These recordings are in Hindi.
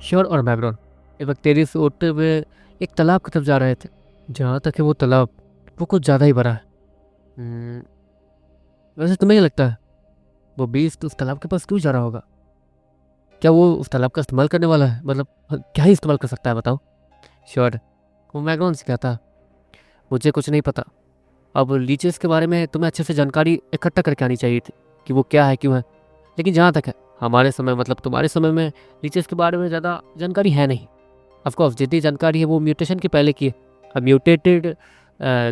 श्योर और मैगरॉन इस वक्त तेजी से उड़ते हुए एक तालाब की तरफ जा रहे थे। जहाँ तक है वो तालाब वो कुछ ज़्यादा ही बड़ा है। वैसे तुम्हें क्या लगता है वो बीस्ट उस तालाब के पास क्यों जा रहा होगा? क्या वो उस तालाब का इस्तेमाल करने वाला है? मतलब क्या ही इस्तेमाल कर सकता है बताओ। श्योर वो मैगरॉन से कहता, मुझे कुछ नहीं पता। अब लीचेस के बारे में तुम्हें अच्छे से जानकारी इकट्ठा करके आनी चाहिए थी कि वो क्या है क्यों है। लेकिन जहाँ तक है हमारे समय मतलब तुम्हारे समय में लीचेस के बारे में ज़्यादा जानकारी है नहीं। ऑफकोर्स जितनी जानकारी है वो म्यूटेशन के पहले की है। अब म्यूटेटेड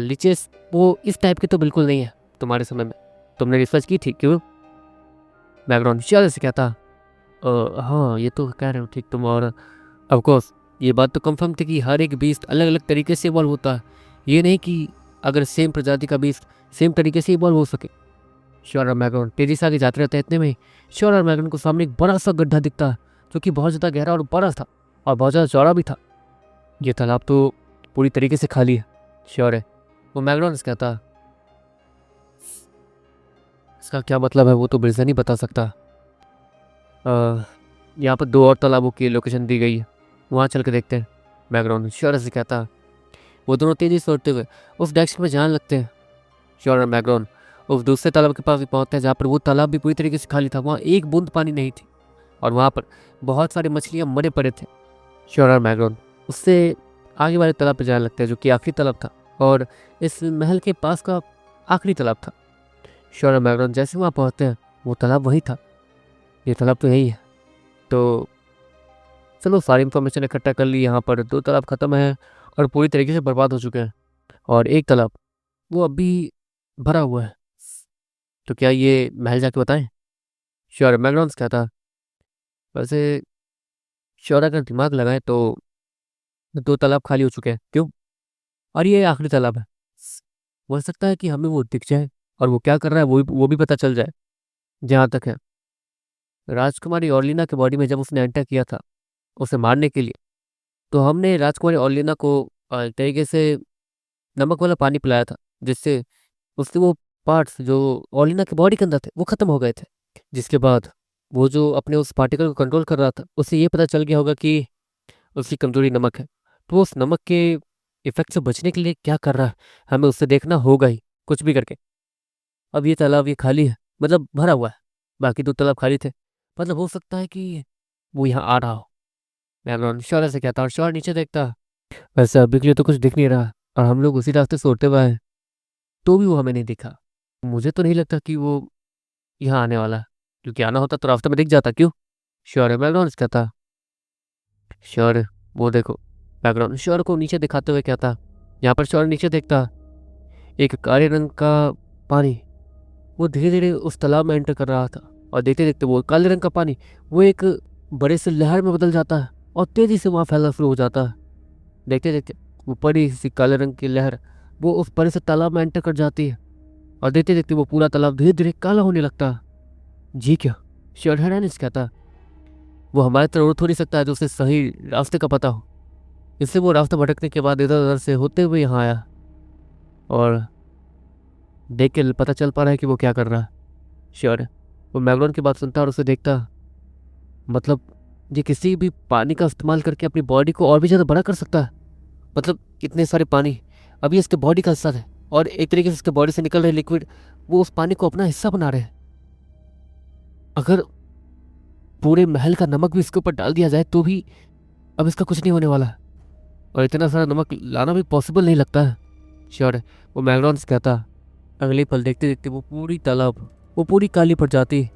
लीचेस वो इस टाइप के तो बिल्कुल नहीं है तुम्हारे समय में। तुमने रिसर्च की थी क्यों? बैकग्राउंड शायद से कहता, हाँ ये तो कह रहे हो ठीक तुम। और ऑफकोर्स ये बात तो कंफर्म थी कि हर एक बीस्ट अलग अलग तरीके से इवॉल्व होता है। ये नहीं कि अगर सेम प्रजाति का बीस्ट सेम तरीके से इवॉल्व हो सके। श्योर और मैगन तेजी से आगे जाते रहते हैं। इतने में श्योर और मैगन को सामने एक बड़ा सा गड्ढा दिखता है जो कि बहुत ज़्यादा गहरा और बड़ा था और बहुत ज़्यादा चौड़ा भी था। ये तालाब तो पूरी तरीके से खाली है। श्योर है वो मैगडॉनल्ड्स कहता, इसका क्या मतलब है वो तो ब्रिजन ही बता सकता। यहाँ पर 2 और तालाबों की लोकेशन दी गई है, वहाँ चल के देखते हैं। मैगडॉनल्ड श्योर से कहता। वो दोनों तेजी से उड़ते हुए उस डायरेक्शन में जाने लगते हैं। श्योर और मैगडॉन उस दूसरे तालाब के पास भी पहुँचते हैं जहाँ पर वो तालाब भी पूरी तरीके से खाली था। वहाँ एक बूंद पानी नहीं थी और वहाँ पर बहुत सारी मछलियाँ मरे पड़े थे। श्योर और मैगडॉन उससे आगे वाले तालाब पर जाने लगते हैं जो कि आखिरी तालाब था और इस महल के पास का आखिरी तालाब था। श्योर और मैगडॉन जैसे वहाँ पहुँचते हैं वो तालाब वही था। ये तालाब तो यही है। तो चलो सारी इन्फॉर्मेशन इकट्ठा कर ली। यहाँ पर 2 तालाब ख़त्म है और पूरी तरीके से बर्बाद हो चुके हैं और एक तालाब वो अभी भरा हुआ है। तो क्या ये महल जाके बताएं? श्योर मैगडॉन्स कहता, वैसे श्योर अगर दिमाग लगाएं तो 2 तालाब खाली हो चुके हैं क्यों, और ये आखिरी तालाब है। हो सकता है कि हमें वो दिख जाए और वो क्या कर रहा है वो भी पता चल जाए। जहाँ तक है राजकुमारी ऑर्लिना के बॉडी में जब उसने एंटर किया था उसे मारने के लिए, तो हमने राजकुमारी ऑर्लिना को एक तरीके से नमक वाला पानी पिलाया था जिससे उसके वो पार्ट्स जो ऑर्लिना के बॉडी के अंदर थे वो खत्म हो गए थे। जिसके बाद वो जो अपने उस पार्टिकल को कंट्रोल कर रहा था उसे ये पता चल गया होगा कि उसकी कमजोरी नमक है। तो वो उस नमक के इफेक्ट से बचने के लिए क्या कर रहा है हमें उससे देखना होगा ही कुछ भी करके। अब ये तालाब ये खाली है मतलब भरा हुआ है, बाकी 2 तालाब खाली थे। मतलब हो सकता है कि वो यहाँ आ रहा हो। मैं शौर्य से कहता और शौर्य नीचे देखता। वैसे अभी के लिए तो कुछ दिख नहीं रहा और हम लोग उसी रास्ते से उड़ते हुए आए तो भी वो हमें नहीं दिखा। मुझे तो नहीं लगता कि वो यहाँ आने वाला है, क्योंकि आना होता तो रास्ते में दिख जाता। क्यों? श्योर है मैकडॉनल्ड्स कहता। श्योर है वो देखो बैकग्राउंड श्योर को नीचे दिखाते हुए कहता। यहाँ पर श्योर नीचे देखता एक काले रंग का पानी वो धीरे धीरे उस तालाब में एंटर कर रहा था और देखते देखते वो काले रंग का पानी वो एक बड़े से लहर में बदल जाता है और तेजी से वहाँ फैलना शुरू हो जाता है। देखते देखते वो बड़ी सी काले रंग की लहर वो उस बड़े से तालाब में एंटर कर जाती है और देखते देखते वो पूरा तालाब धीरे धीरे काला होने लगता है। जी क्या? श्योर हैरान कहता। वो हमारे तरह उड़ थोड़ी सकता है जो उसे सही रास्ते का पता हो। इससे वो रास्ता भटकने के बाद इधर उधर से होते हुए यहाँ आया और देख के पता चल पा रहा है कि वो क्या कर रहा है। श्योर है वो मैगडॉन की बात सुनता और उसे देखता। मतलब ये किसी भी पानी का इस्तेमाल करके अपनी बॉडी को और भी ज़्यादा बड़ा कर सकता है। मतलब इतने सारे पानी अभी इसके बॉडी का हिस्सा है और एक तरीके से इसके बॉडी से निकल रहे लिक्विड वो उस पानी को अपना हिस्सा बना रहे हैं। अगर पूरे महल का नमक भी इसके ऊपर डाल दिया जाए तो भी अब इसका कुछ नहीं होने वाला है और इतना सारा नमक लाना भी पॉसिबल नहीं लगता है। श्योर है वो मैगडॉन्स कहता। अगले पल देखते देखते वो पूरी तालाब वो पूरी काली पड़ जाती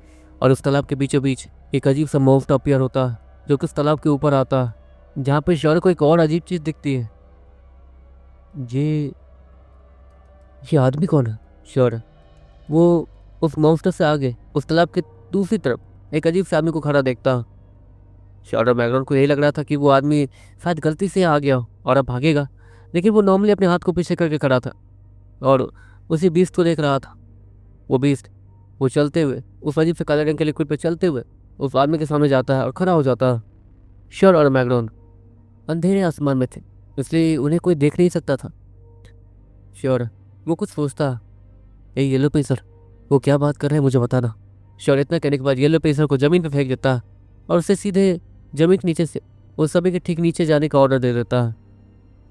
और उस तालाब के बीचों बीच एक अजीब सा मॉन्स्टर अपीयर होता जो कि उस तालाब के ऊपर आता, जहाँ पे श्योर को एक और अजीब चीज़ दिखती है। ये ये आदमी कौन है? श्योर वो उस मॉन्स्टर से आगे उस तालाब के दूसरी तरफ एक अजीब से आदमी को खड़ा देखता। श्योर और मैगडॉन को यही लग रहा था कि वो आदमी शायद गलती से आ गया और अब भागेगा, लेकिन वो नॉर्मली अपने हाथ को पीछे करके खड़ा था और उसी बीस्ट को देख रहा था। वो बीस्ट वो चलते हुए उस अजीब से काले रंग के लिक्विड पे चलते हुए उस आदमी के सामने जाता है और खड़ा हो जाता है। श्योर और मैगडॉन अंधेरे आसमान में थे इसलिए उन्हें कोई देख नहीं सकता था। श्योर वो कुछ सोचता। ए येलो पेसर वो क्या बात कर रहे हैं मुझे बताना। श्योर इतना कहने के बाद येलो पेसर को ज़मीन पर फेंक देता और उसे सीधे ज़मीन के नीचे से वो सभी के ठीक नीचे जाने का ऑर्डर दे देता है।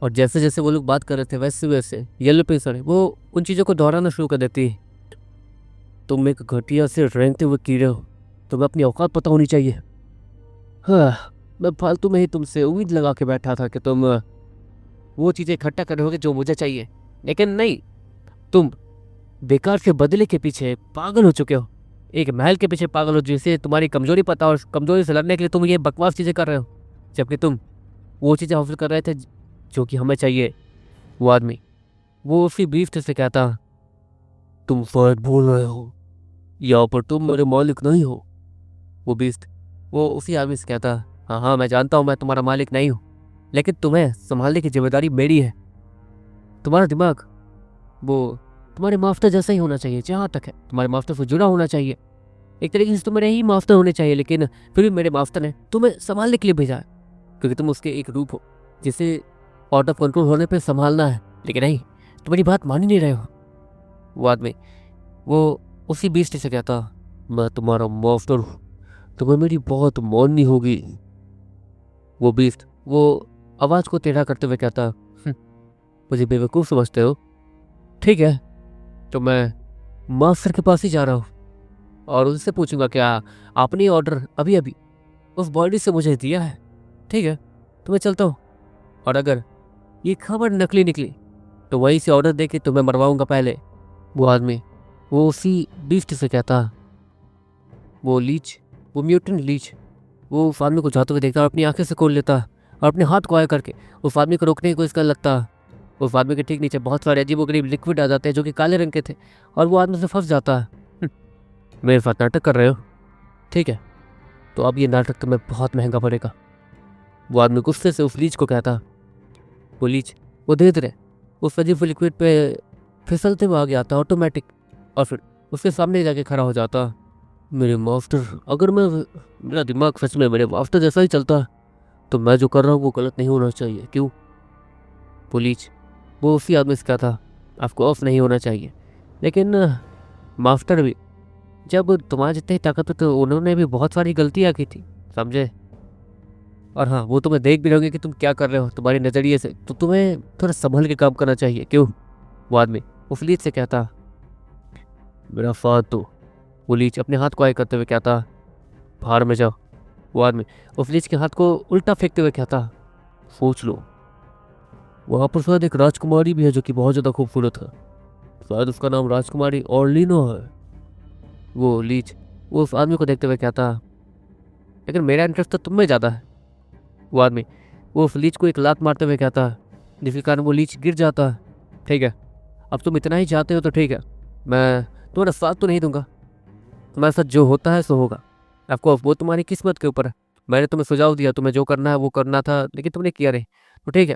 और जैसे जैसे वो लोग बात कर रहे थे वैसे वैसे येलो पेंसर वो उन चीज़ों को दोहराना शुरू कर देती है। तुम एक घटिया से रेंगते हुए कीड़े हो, तुम्हें अपनी औकात पता होनी चाहिए। हाँ, मैं फालतू में ही तुमसे उम्मीद लगा के बैठा था कि तुम वो चीज़ें इकट्ठा करोगे जो मुझे चाहिए, लेकिन नहीं, तुम बेकार के बदले के पीछे पागल हो चुके हो। एक महल के पीछे पागल हो जिसे तुम्हारी कमजोरी पता और कमजोरी से लड़ने के लिए तुम ये बकवास चीज़ें कर रहे हो, जबकि तुम वो चीज़ें हासिल कर रहे थे जो कि हमें चाहिए। वो आदमी वो उसी बीफ से कहता, तुम शायद भूल रहे हो, यहाँ पर तुम मेरे मालिक नहीं हो। वो बीस्ट वो उसी आदमी से कहता, हाँ हाँ मैं जानता हूँ मैं तुम्हारा मालिक नहीं हूँ, लेकिन तुम्हें संभालने की जिम्मेदारी मेरी है। तुम्हारा दिमाग वो तुम्हारे मास्टर जैसा ही होना चाहिए, जहाँ तक है तुम्हारे मास्टर से जुड़ा होना चाहिए। एक तरीके से तुम मेरे ही मास्टर होने चाहिए, लेकिन फिर भी मेरे मास्टर ने तुम्हें संभालने के लिए भेजा है, क्योंकि तुम उसके एक रूप हो जिसे आउट ऑफ कंट्रोल होने पर संभालना है। लेकिन नहीं, तुम्हारी बात मान ही नहीं रहे हो। वो आदमी वो उसी बीस्ट से कहता, मैं तुम्हारा मास्टर हूँ, तुम्हें मेरी बहुत माननी होगी। वो बीस्ट वो आवाज़ को टेढ़ा करते हुए कहता, मुझे बेवकूफ़ समझते हो? ठीक है, तो मैं मास्टर के पास ही जा रहा हूँ और उनसे पूछूंगा क्या आपने ऑर्डर अभी अभी उस बॉडी से मुझे दिया है। ठीक है, तो मैं चलता हूँ, और अगर ये खबर नकली निकली तो वहीं से ऑर्डर दे के तुम्हें मरवाऊंगा पहले। वो आदमी वो उसी बीस्ट से कहता, वो लीच वो म्यूटेंट लीच वो उस आदमी को जाते हुए देखता और अपनी आंखें से खोल लेता और अपने हाथ को आया करके उस आदमी को रोकने की कोशिश करने लगता। उस आदमी के ठीक नीचे बहुत सारे अजीबोगरीब लिक्विड आ जाते हैं जो कि काले रंग के थे, और वो आदमी से फंस जाता है। मेरे साथ नाटक कर रहे हो? ठीक है, तो अब ये नाटक तुम्हें बहुत महंगा पड़ेगा। वो आदमी गुस्से से उस लीच को कहता। वो लीच वो धीरे धीरे उस अजीब लिक्विड पे फिसलते हुए आ गया था ऑटोमेटिक, और फिर उसके सामने जाके खड़ा हो जाता। मेरे मास्टर, अगर मेरा दिमाग सच में मेरे मास्टर जैसा ही चलता तो मैं जो कर रहा हूँ वो गलत नहीं होना चाहिए, क्यों? पुलिस वो उसी आदमी से कहता, आपको ऑफ नहीं होना चाहिए, लेकिन मास्टर भी जब तुम्हारे जितने ही ताकत तो उन्होंने भी बहुत सारी गलतियाँ की थी, समझे? और हाँ, वो तुम्हें देख भी रहोगे कि तुम क्या कर रहे हो तुम्हारे नज़रिए से, तो तुम्हें थोड़ा संभल के काम करना चाहिए, क्यों? वो आदमी उस लीच से कहता, मेरा फालतू। वो लीच अपने हाथ को आए करते हुए कहता, बाहर में जाओ। वो आदमी उस लीच के हाथ को उल्टा फेंकते हुए कहता, सोच लो, वहाँ पर शायद एक राजकुमारी भी है जो कि बहुत ज़्यादा खूबसूरत है, शायद उसका नाम राजकुमारी ऑर्लिनो है। वो लीच वो उस आदमी को देखते हुए कहता, लेकिन मेरा इंटरेस्ट तो तुम में ज़्यादा है। वो आदमी वो उस लीच को एक लात मारते हुए कहता, जिसके कारण वो लीच गिर जाता है। ठीक है, अब तुम इतना ही चाहते हो तो ठीक है, मैं तुम्हारा साथ तो नहीं दूंगा, तुम्हारे साथ जो होता है सो होगा। आपको वो तुम्हारी किस्मत के ऊपर है। मैंने तुम्हें सुझाव दिया, तुम्हें जो करना है वो करना था, लेकिन तुमने किया नहीं, तो ठीक है,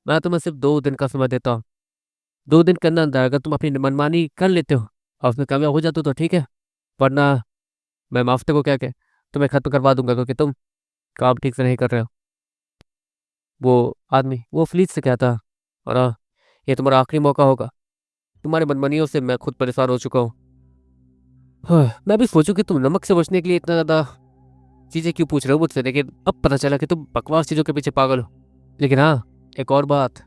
मैं तुम्हें सिर्फ 2 दिन का समय देता हूँ। 2 दिन के अंदर अंदर अगर तुम अपनी मनमानी कर लेते हो और उसमें कामयाब हो जाते हो तो ठीक है, वरना मैं माफ्ते को क्या के तुम्हें खत्म करवा दूंगा, क्योंकि तुम काम ठीक से नहीं कर रहे हो। वो आदमी वो फ्लीज से कहता, और हाँ, ये तुम्हारा आखिरी मौका होगा, तुम्हारे मनमानियों से मैं खुद परेशान हो चुका हूँ। हाँ, मैं भी सोचूं कि तुम नमक से बचने के लिए इतना ज़्यादा चीज़ें क्यों पूछ रहे हो मुझसे, लेकिन अब पता चला कि तुम बकवास चीज़ों के पीछे पागल हो। लेकिन हाँ, एक और बात,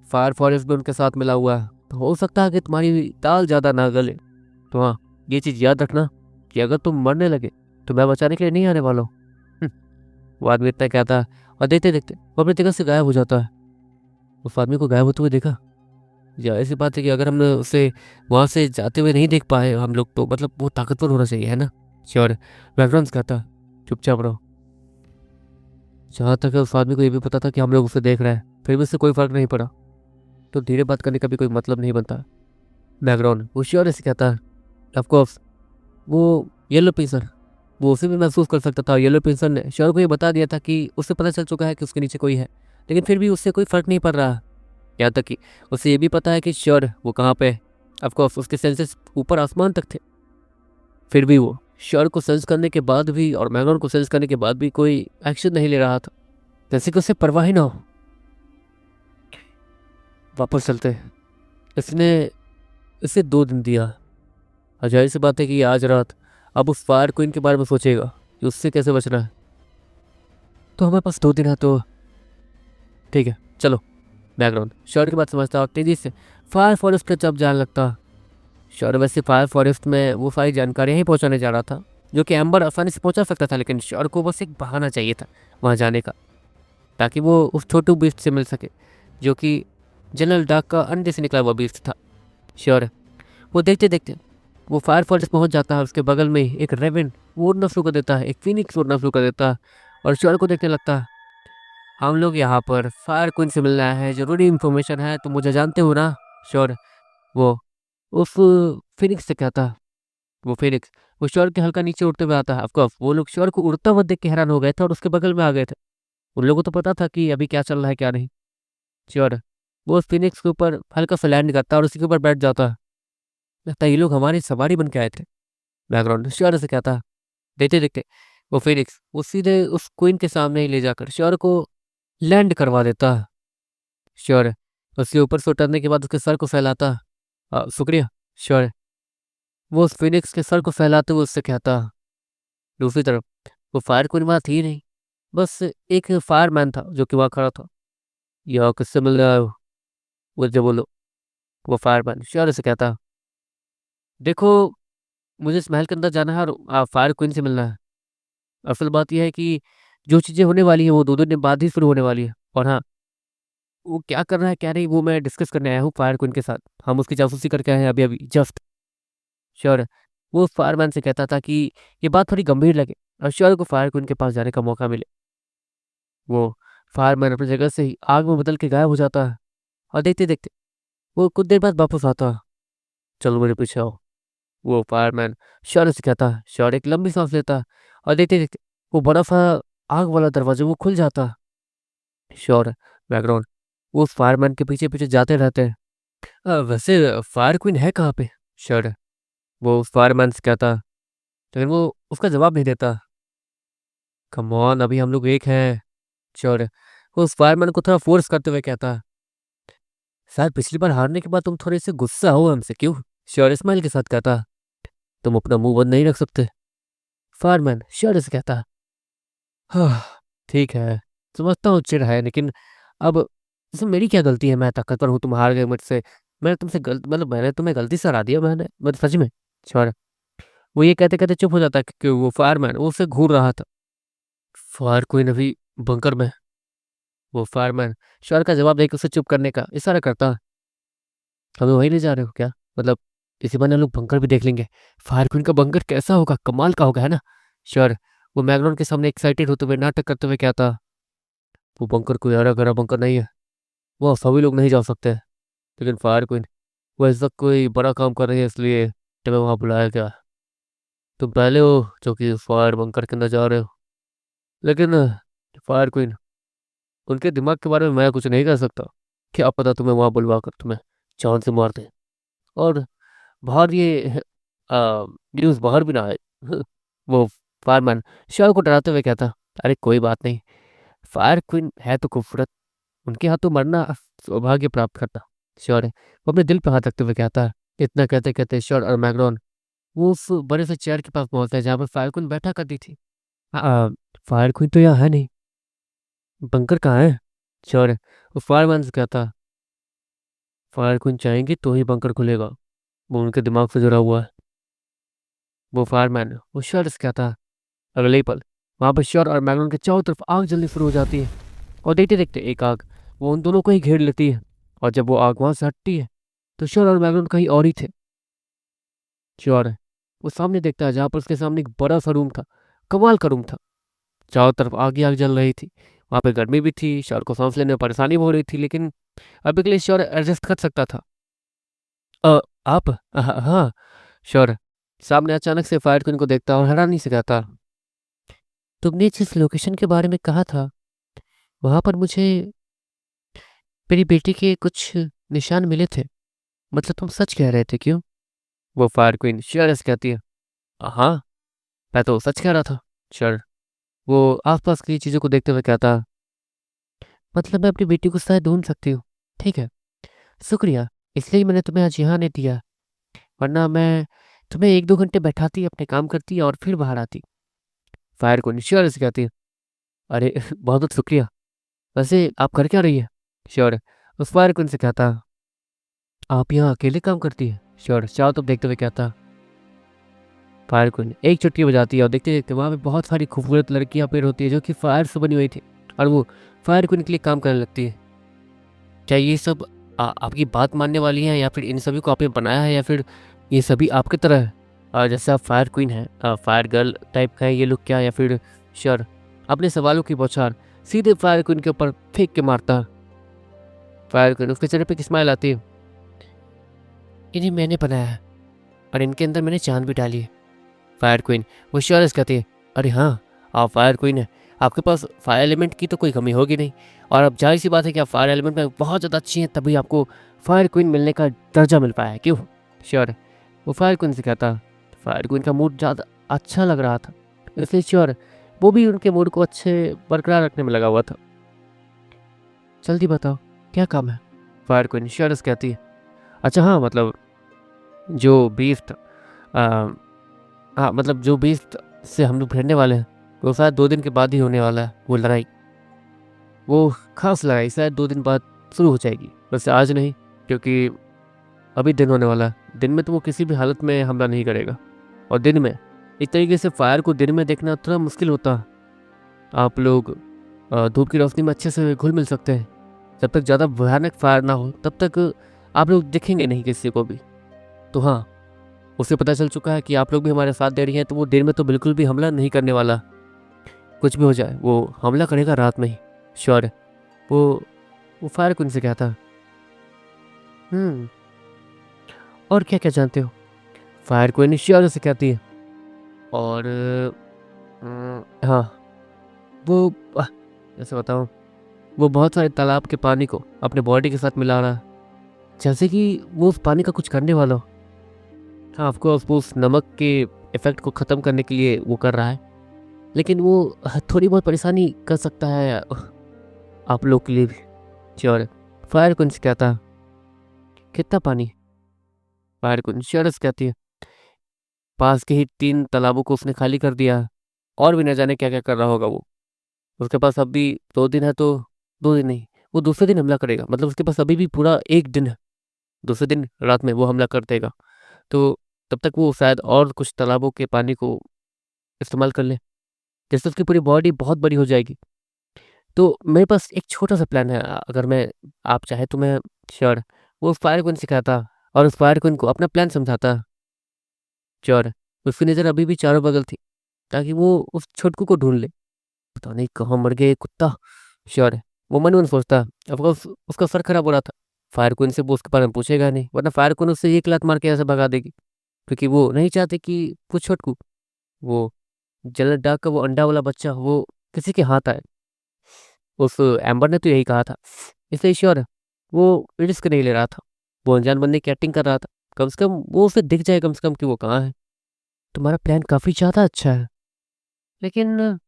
फायर फॉरेस्ट भी उनके साथ मिला हुआ है, तो हो सकता है कि तुम्हारी दाल ज़्यादा ना गले। तो हाँ, ये चीज़ याद रखना कि अगर तुम मरने लगे तो मैं बचाने के लिए नहीं आने वाला हूँ। वो आदमी इतना कहता है और देखते देखते वो अपनी जगह से गायब हो जाता है। उस आदमी को गायब होते हुए देखा, या ऐसी बात है कि अगर हमने उसे वहाँ से जाते हुए नहीं देख पाए हम लोग, तो मतलब वो ताकतवर होना चाहिए, है ना? श्योर। बैकग्राउंड कहता, चुपचाप रहो। जहाँ तक है उस आदमी को ये भी पता था कि हम लोग उसे देख रहे हैं, फिर भी उससे कोई फर्क नहीं पड़ा, तो धीरे बात करने का भी कोई मतलब नहीं बनता। बैकग्राउंड वो श्योर ऐसे कहता है, ऑफकोर्स वो येलो पिंसर वो उसे भी महसूस कर सकता था। येलो पिंसर ने श्योर को ये बता दिया था कि उसे पता चल चुका है कि उसके नीचे कोई है, लेकिन फिर भी उससे कोई फर्क नहीं पड़ रहा। यहाँ तक कि उसे ये भी पता है कि श्योर वो कहाँ पे है। ऑफकोर्स उसके सेंसेस ऊपर आसमान तक थे, फिर भी वो श्योर को सेंस करने के बाद भी और मैग्नॉन को सेंस करने के बाद भी कोई एक्शन नहीं ले रहा था, जैसे कि उसे परवाह ही ना हो। वापस चलते, इसने इसे 2 दिन दिया। अजाई सी बात है कि आज रात अब उस फायर क्वीन के बारे में सोचेगा कि उससे कैसे बचना है। तो हमारे पास 2 दिन है, तो ठीक है चलो। बैकग्राउंड शौर्य की बात समझता और तेजी से फायर फॉरेस्ट की तरफ जाने लगता। शौर्य वैसे फायर फॉरेस्ट में वो सारी जानकारियाँ ही पहुँचाने जा रहा था जो कि एम्बर आसानी से पहुँचा सकता था, लेकिन शौर्य को बस एक बहाना चाहिए था वहाँ जाने का, ताकि वो उस छोटू बीस्ट से मिल सके जो कि जनरल डाक का अंडे से निकला हुआ बीस्ट था। शौर्य वो देखते देखते वो फायर फॉरेस्ट पहुँच जाता है। उसके बगल में ही एक रेवन वो उड़ना शुरू कर देता है, एक फिनिक्स उड़ना शुरू कर देता है, और शौर्य को देखने लगता है हम लोग यहाँ पर फायर क्वीन से मिलना है, ज़रूरी इन्फॉर्मेशन है, तो मुझे जानते हो ना। शौर्य वो उस फिनिक्स से कहता है, वो फिनिक्स वो शौर्य के हल्का नीचे उड़ते हुए आता है। ऑफकोर्स वो लोग शौर्य को उड़ता हुआ देख के हैरान हो गए थे और उसके बगल में आ गए थे। उन लोगों को तो पता था कि अभी क्या चल रहा है क्या नहीं। शौर्य वो उस फिनिक्स के ऊपर हल्का सा लैंड करता है और उसी के ऊपर बैठ जाता है। लगता है ये लोग हमारी सवारी बन के आए थे। बैकग्राउंड शौर्य से कहता है। देखते देखते वो फिनिक्स वो सीधे उस क्वीन के सामने ही ले जाकर शौर्य को लैंड करवा देता है। श्योर। उसके ऊपर से उतरने के बाद उसके सर को फैलाता। शुक्रिया। श्योर। वो उस फिनिक्स के सर को फैलाते हुए उससे कहता। दूसरी तरफ वो फायर क्वीन वहाँ थी नहीं, बस एक फायरमैन था जो कि वहाँ खड़ा था। यह किससे मिल रहा हो? वो जो बोलो। वो फायरमैन श्योर से कहता, देखो मुझे इस महल के अंदर जाना है और फायर क्वीन से मिलना है। असल बात यह है कि जो चीज़ें होने वाली हैं वो 2 दिन बाद ही शुरू होने वाली है, और हाँ वो क्या कर रहा है क्या नहीं वो मैं डिस्कस करने आया हूँ फायर क्वीन के साथ। हम उसकी जासूसी करके आए हैं अभी अभी जस्ट। श्योर। वो फायरमैन से कहता था कि ये बात थोड़ी गंभीर लगे और श्योर को फायर क्वीन के पास जाने का मौका मिले। वो फायरमैन अपनी जगह से ही आग में बदल के गायब हो जाता है, और देखते देखते वो कुछ देर बाद वापस आता है। चलो मेरे पीछे आओ। वो फायरमैन श्योर से कहता है। श्योर एक लंबी सांस लेता है, और देखते देखते वो बड़ा सा आग वाला दरवाजा वो खुल जाता है। श्योर। बैकग्राउंड वो फायरमैन के पीछे पीछे जाते रहते हैं। वैसे फायर क्वीन है कहाँ पे? श्योर। वो फायरमैन से कहता है, लेकिन वो उसका जवाब नहीं देता। कम ऑन अभी हम लोग एक हैं। श्योर। वो उस फायरमैन को थोड़ा फोर्स करते हुए कहता, शायद पिछली बार हारने के बाद तुम थोड़े से गुस्सा हो हमसे, क्यों? श्योर स्माइल के साथ कहता, तुम अपना मुंह बंद नहीं रख सकते। फायरमैन श्योर से कहता, हाँ ठीक है, समझता हूँ चिढ़ है, लेकिन अब इसमें मेरी क्या गलती है? मैं ताकतवर हूँ, तुम हार गए मुझसे। मैंने तुमसे गलत मतलब मैंने तुम्हें गलती से हरा दिया मैंने मतलब सच में। श्योर। वो ये कहते कहते चुप हो जाता है क्योंकि वो फायरमैन वो उसे घूर रहा था। फायर क्वीन अभी बंकर में। वो फायरमैन श्योर का जवाब देकर उसे चुप करने का इशारा करता। हमें वहीं ले जा रहे हो क्या? मतलब इसी बहाने हम लोग बंकर भी देख लेंगे। फायर क्वीन का बंकर कैसा होगा, कमाल का होगा, है ना? श्योर। वो मैग्नोन के सामने एक्साइटेड होते हुए नाटक करते हुए कहता, वो बंकर कोई हरा भरा बंकर नहीं है, वो सभी लोग नहीं जा सकते। लेकिन फायर क्वीन वो ऐसा कोई बड़ा काम कर रही है, इसलिए तुम्हें वहाँ बुलाया गया। तुम पहले हो जो कि फायर बंकर के अंदर जा रहे हो, लेकिन फायर क्वीन उनके दिमाग के बारे में मैं कुछ नहीं कह सकता। क्या पता तुम्हें वहाँ बुलवा कर तुम्हें जान से मार दे, और बाहर ये न्यूज़ बाहर भी ना आए। वो फायरमैन श्योर को डराते हुए कहता, अरे कोई बात नहीं, फायर क्वीन है तो खूबसूरत, उनके हाथों मरना सौभाग्य प्राप्त करता। श्योर है वो अपने दिल पे हाथ रखते हुए कहता है। इतना कहते कहते श्योर और मैग्नोन वो उस बड़े से चेयर के पास पहुंचता है जहाँ पर फायर क्वीन बैठा करती थी। आ, फायर क्वीन तो यहाँ है नहीं, बंकर कहाँ है? श्योर है वो फायरमैन से कहता, फायर क्वीन चाहेंगे तो ही बंकर खुलेगा, वो उनके दिमाग से जुड़ा हुआ है। वो फायरमैन वो श्योर से कहता। अगले ही पल वहाँ पर श्योर और मैग्नोन के चारों तरफ आग जलनी शुरू हो जाती है, और देखते देखते एक आग वो उन दोनों को ही घेर लेती है। और जब वो आग वहां से हटती है तो श्योर और मैग्नोन कहीं और ही थे। श्योर है वो सामने देखता है जहाँ पर उसके सामने एक बड़ा सा रूम था, कमाल का रूम था। चारों तरफ आग ही आग जल रही थी। वहाँ पे गर्मी भी थी, श्योर को सांस लेने में परेशानी हो रही थी, लेकिन अभी के लिए श्योर एडजस्ट कर सकता था। आप हाँ। श्योर सामने अचानक से फायर क्वीन को देखता और हैरानी से कहता, तुमने जिस लोकेशन के बारे में कहा था वहां पर मुझे मेरी बेटी के कुछ निशान मिले थे, मतलब तुम सच कह रहे थे क्यों? वो फायर क्वीन श्योर से कहती है, हाँ मैं तो सच कह रहा था। श्योर वो आसपास की चीज़ों को देखते हुए कहता, मतलब मैं अपनी बेटी को शायद ढूंढ सकती हूँ। ठीक है, शुक्रिया, इसलिए मैंने तुम्हें आज यहाँ आने दिया, वरना मैं तुम्हें 1-2 घंटे बैठाती अपने काम करती और फिर बाहर आती। फायर क्वीन श्योर से कहती है, अरे बहुत बहुत शुक्रिया। वैसे आप कर क्या रही है? श्योर। उस फायर क्वीन से कहता, आप यहाँ अकेले काम करती है? श्योर चारों तरफ देखते हुए कहता। फायर क्वीन एक चुटकी बजाती है और देखते देखते वहाँ पे बहुत सारी खूबसूरत लड़कियाँ पेड़ होती है जो कि फायर से बनी हुई थी, और वो फायर क्वीन के लिए काम करने लगती है। क्या ये सब आपकी बात मानने वाली हैं, या फिर इन सभी को आपने बनाया है, या फिर ये सभी आपकी तरह है? जैसे आप फायर क्वीन हैं, फायर गर्ल टाइप का है ये लोग क्या, या फिर? श्योर अपने सवालों की बौछार सीधे फायर क्वीन के ऊपर फेंक के मारता है। फायर क्वीन उसके चेहरे पे एक स्माइल आती है। इन्हें मैंने बनाया है और इनके अंदर मैंने जान भी डाली है। फायर क्वीन वो श्योर कहती है, अरे हाँ, आप फायर क्वीन है, आपके पास फायर एलिमेंट की तो कोई कमी होगी नहीं, और अब जाहिर सी बात है कि आप फायर एलिमेंट में बहुत ज़्यादा अच्छी हैं, तभी आपको फायर क्वीन मिलने का दर्जा मिल पाया है, क्यों? श्योर वो फायर क्वीन से कहता। फायर क्वीन का मूड ज़्यादा अच्छा लग रहा था, इसलिए श्योर वो भी उनके मूड को अच्छे बरकरार रखने में लगा हुआ था। जल्दी बताओ क्या काम है? फायर क्वीन श्योर कहती है, अच्छा हाँ, मतलब जो बीस्ट हाँ, मतलब जो बीस्ट से हम लोग भिड़ने वाले हैं वो शायद 2 दिन के बाद ही होने वाला है। वो लड़ाई, वो खास लड़ाई शायद 2 दिन बाद शुरू हो जाएगी, वैसे आज नहीं, क्योंकि अभी दिन होने वाला है। दिन में तो वो किसी भी हालत में हमला नहीं करेगा, और दिन में एक तरीके से फायर को दिन में देखना थोड़ा मुश्किल होता है। आप लोग धूप की रोशनी में अच्छे से घुल मिल सकते हैं। जब तक ज़्यादा भयानक फायर ना हो तब तक आप लोग दिखेंगे नहीं किसी को भी। तो हाँ, उसे पता चल चुका है कि आप लोग भी हमारे साथ दे रही हैं, तो वो दिन में तो बिल्कुल भी हमला नहीं करने वाला। कुछ भी हो जाए वो हमला करेगा रात में ही। श्योर वो वो फायर क्वीन से कहता। और क्या क्या जानते हो? फायर क्वीन श्योर से कहती है। और हाँ, वो कैसे बताऊँ, वो बहुत सारे तालाब के पानी को अपने बॉडी के साथ मिला रहा है, जैसे कि वो उस पानी का कुछ करने वाला हो। हाँ, ऑफकोर्स वो उस नमक के इफेक्ट को ख़त्म करने के लिए वो कर रहा है, लेकिन वो थोड़ी बहुत परेशानी कर सकता है आप लोग के लिए भी। श्योर फायर क्वीन से कहता। कितना पानी? फायर क्वीन श्योर से कहती है, पास के ही 3 तालाबों को उसने खाली कर दिया है, और भी न जाने क्या क्या कर रहा होगा वो। उसके पास अभी 2 दिन है, तो 2 दिन नहीं, वो दूसरे दिन हमला करेगा, मतलब उसके पास अभी भी पूरा 1 दिन है। दूसरे दिन रात में वो हमला कर देगा, तो तब तक वो शायद और कुछ तालाबों के पानी को इस्तेमाल कर ले, जिससे उसकी पूरी बॉडी बहुत बड़ी हो जाएगी। तो मेरे पास एक छोटा-सा प्लान है, अगर मैं आप चाहें तो मैं। श्योर वो उस फायर क्वीन सिखाता और उस फायर क्वीन को अपना प्लान समझाता। श्योर उसकी नज़र अभी भी चारों बगल थी, ताकि वो उस छोटकू को ढूँढ ले। पता नहीं कहाँ मर गया ये कुत्ता। श्योर वो मन ही मन सोचता। ऑफ कोर्स उसका सर खराब हो रहा था। फायर क्वीन से वो उसके बारे में पूछेगा नहीं, वरना फायर क्वीन उससे एक लात मार के ऐसे भगा देगी, क्योंकि वो नहीं चाहते कि वो छोटकू, वो जलद डाक का वो अंडा वाला बच्चा, वो किसी के हाथ आए। उस एम्बर ने तो यही कहा था, इसलिए श्योर वो रिस्क नहीं ले रहा था। वो अनजान बनने की एक्टिंग कर रहा था, कम से कम वो उसे दिख जाए कम से कम कि वो कहाँ है। तुम्हारा प्लान काफ़ी ज़्यादा अच्छा है, लेकिन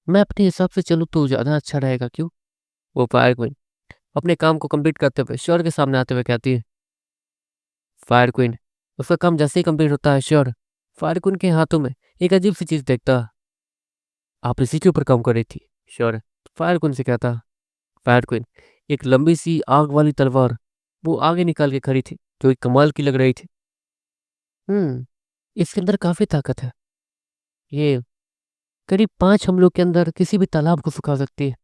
मैं अपने हिसाब से चलूँ तो ज़्यादा अच्छा रहेगा, क्यों? वो फायर क्वीन अपने काम को कंप्लीट करते हुए श्योर के सामने आते हुए कहती है। फायर क्वीन उसका काम जैसे ही कंप्लीट होता है, श्योर फायर क्वीन के हाथों में एक अजीब सी चीज़ देखता है। आप इसी के ऊपर काम कर रही थी? श्योर फायर क्वीन से कहता। फायर क्वीन एक लंबी सी आग वाली तलवार वो आगे निकाल के खड़ी थी, जो एक कमाल की लग रही थी। इसके अंदर काफ़ी ताकत है। ये करीब 5 हमलों के अंदर किसी भी तालाब को सुखा सकती है।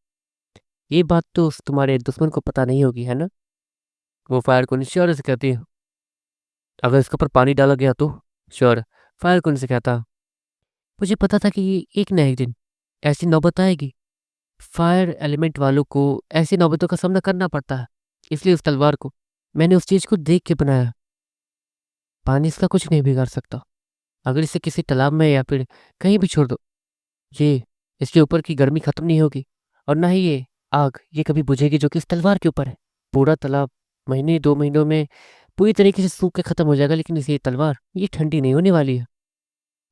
ये बात तो उस तुम्हारे दुश्मन को पता नहीं होगी, है ना? वो फायर क्वीन श्योर से कहती है। अगर इसके ऊपर पानी डाला गया तो? श्योर फायर क्वीन से कहता। मुझे पता था कि ये एक ना एक दिन ऐसी नौबत आएगी। फायर एलिमेंट वालों को ऐसी नौबतों का सामना करना पड़ता है, इसलिए उस तलवार को मैंने उस चीज़ को देख के बनाया। पानी इसका कुछ नहीं बिगाड़ सकता। अगर इसे किसी तालाब में या फिर कहीं भी छोड़ दो, ये इसके ऊपर की गर्मी खत्म नहीं होगी, और ना ही ये आग ये कभी बुझेगी जो कि इस तलवार के ऊपर है। पूरा तालाब महीने 2 महीनों में पूरी तरीके से सूख के खत्म हो जाएगा, लेकिन इस ये तलवार ये ठंडी नहीं होने वाली है।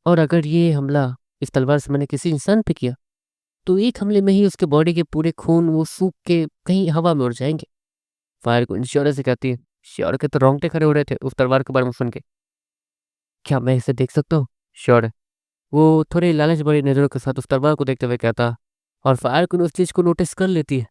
और अगर ये हमला इस तलवार से मैंने किसी इंसान पे किया, तो एक हमले में ही उसके बॉडी के पूरे खून वो सूख के कहीं हवा में उड़ जाएंगे। फायर को इंश्योरेंस से कहती है। श्योर के तो रोंगटे खड़े हो रहे थे उस तलवार के बारे में सुन के। क्या मैं इसे देख सकता हूँ? श्योर वो थोड़ी लालच भरी नज़रों के साथ उस तलवार को देखते हुए कहता, और फायर क्वीन उस चीज़ को नोटिस कर लेती है।